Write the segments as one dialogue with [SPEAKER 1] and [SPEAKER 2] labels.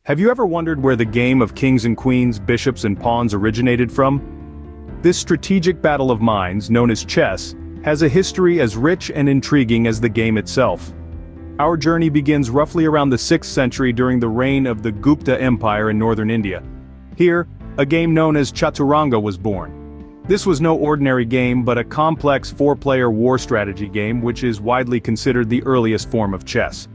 [SPEAKER 1] Have you ever wondered where the game of kings and queens, bishops and pawns originated from? This strategic battle of minds, known as chess, has a history as rich and intriguing as the game itself. Our journey begins roughly around the 6th century during the reign of the Gupta Empire in northern India. Here, a game known as Chaturanga was born. This was no ordinary game but a complex 4-player war strategy game which is widely considered the earliest form of chess.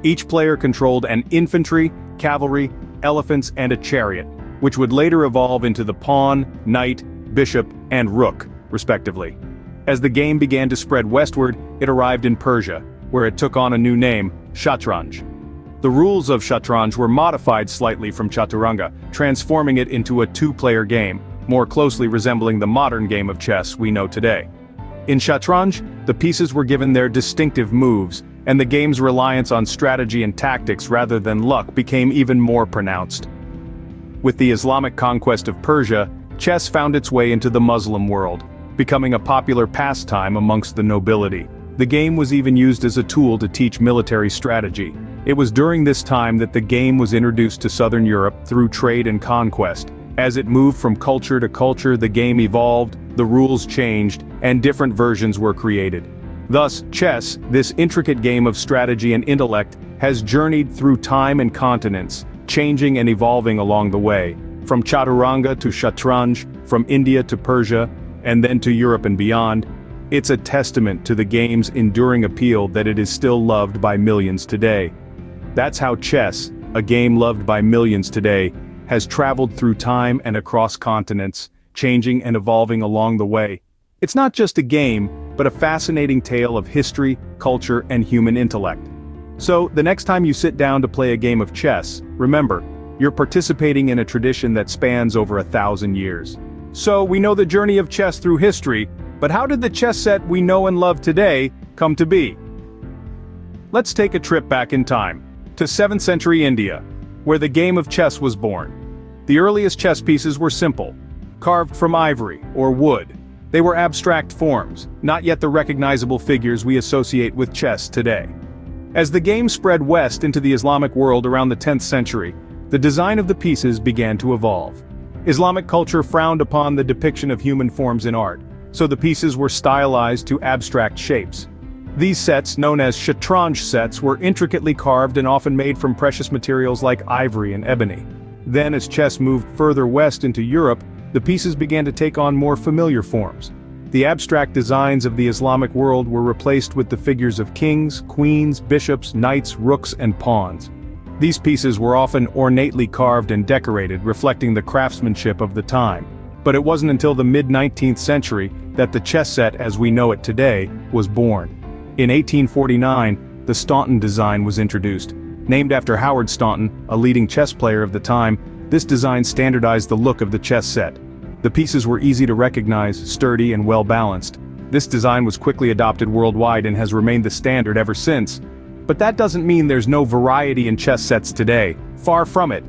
[SPEAKER 1] Each player controlled an infantry, cavalry, elephants and a chariot, which would later evolve into the pawn, knight, bishop, and rook, respectively. As the game began to spread westward, it arrived in Persia, where it took on a new name, Shatranj. The rules of Shatranj were modified slightly from Chaturanga, transforming it into a 2-player game, more closely resembling the modern game of chess we know today. In Shatranj, the pieces were given their distinctive moves, and the game's reliance on strategy and tactics rather than luck became even more pronounced. With the Islamic conquest of Persia, chess found its way into the Muslim world, becoming a popular pastime amongst the nobility. The game was even used as a tool to teach military strategy. It was during this time that the game was introduced to Southern Europe through trade and conquest. As it moved from culture to culture, the game evolved, the rules changed, and different versions were created. Thus, chess, this intricate game of strategy and intellect, has journeyed through time and continents, changing and evolving along the way. From Chaturanga to Shatranj, from India to Persia, and then to Europe and beyond. It's a testament to the game's enduring appeal that it is still loved by millions today. That's how chess, a game loved by millions today, has traveled through time and across continents, changing and evolving along the way. It's not just a game, but a fascinating tale of history, culture, and human intellect. So, the next time you sit down to play a game of chess, remember, you're participating in a tradition that spans over 1,000 years. So, we know the journey of chess through history, but how did the chess set we know and love today come to be? Let's take a trip back in time, to 7th century India, where the game of chess was born. The earliest chess pieces were simple, carved from ivory or wood. They were abstract forms, not yet the recognizable figures we associate with chess today. As the game spread west into the Islamic world around the 10th century, the design of the pieces began to evolve. Islamic culture frowned upon the depiction of human forms in art, so the pieces were stylized to abstract shapes. These sets, known as Shatranj sets, were intricately carved and often made from precious materials like ivory and ebony. Then, as chess moved further west into Europe, the pieces began to take on more familiar forms. The abstract designs of the Islamic world were replaced with the figures of kings, queens, bishops, knights, rooks, and pawns. These pieces were often ornately carved and decorated, reflecting the craftsmanship of the time. But it wasn't until the mid-19th century that the chess set as we know it today was born. In 1849, the Staunton design was introduced. Named after Howard Staunton, a leading chess player of the time, this design standardized the look of the chess set. The pieces were easy to recognize, sturdy, and well-balanced. This design was quickly adopted worldwide and has remained the standard ever since. But that doesn't mean there's no variety in chess sets today. Far from it.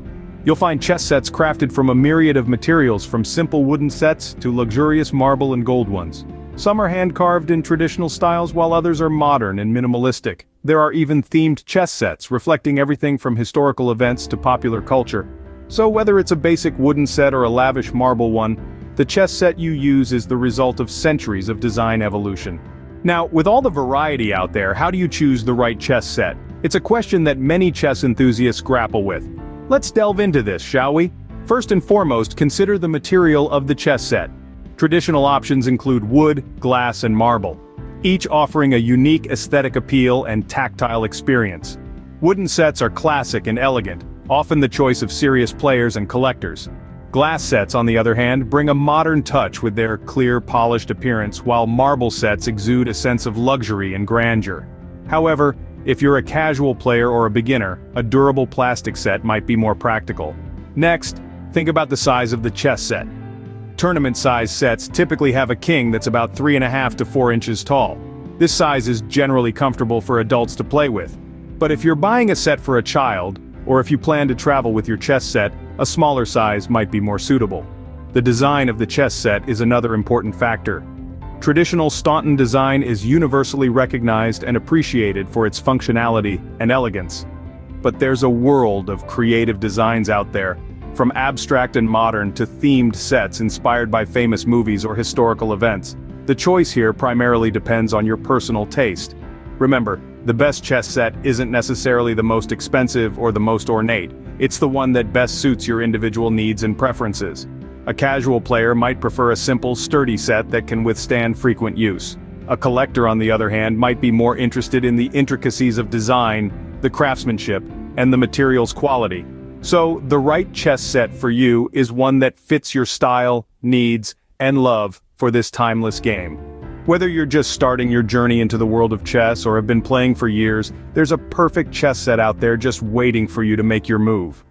[SPEAKER 1] You'll find chess sets crafted from a myriad of materials, from simple wooden sets to luxurious marble and gold ones. Some are hand-carved in traditional styles while others are modern and minimalistic. There are even themed chess sets, reflecting everything from historical events to popular culture. So whether it's a basic wooden set or a lavish marble one, the chess set you use is the result of centuries of design evolution. Now, with all the variety out there, how do you choose the right chess set? It's a question that many chess enthusiasts grapple with. Let's delve into this, shall we? First and foremost, consider the material of the chess set. Traditional options include wood, glass, and marble, each offering a unique aesthetic appeal and tactile experience. Wooden sets are classic and elegant, often the choice of serious players and collectors. Glass sets, on the other hand, bring a modern touch with their clear, polished appearance, while marble sets exude a sense of luxury and grandeur. However, if you're a casual player or a beginner, a durable plastic set might be more practical. Next, think about the size of the chess set. Tournament-sized sets typically have a king that's about 3.5 to 4 inches tall. This size is generally comfortable for adults to play with. But if you're buying a set for a child, or if you plan to travel with your chess set, a smaller size might be more suitable. The design of the chess set is another important factor. Traditional Staunton design is universally recognized and appreciated for its functionality and elegance. but there's a world of creative designs out there, from abstract and modern to themed sets inspired by famous movies or historical events. The choice here primarily depends on your personal taste. Remember, the best chess set isn't necessarily the most expensive or the most ornate. It's the one that best suits your individual needs and preferences. A casual player might prefer a simple, sturdy set that can withstand frequent use. A collector, on the other hand, might be more interested in the intricacies of design, the craftsmanship, and the material's quality. So, the right chess set for you is one that fits your style, needs, and love for this timeless game. Whether you're just starting your journey into the world of chess or have been playing for years, there's a perfect chess set out there just waiting for you to make your move.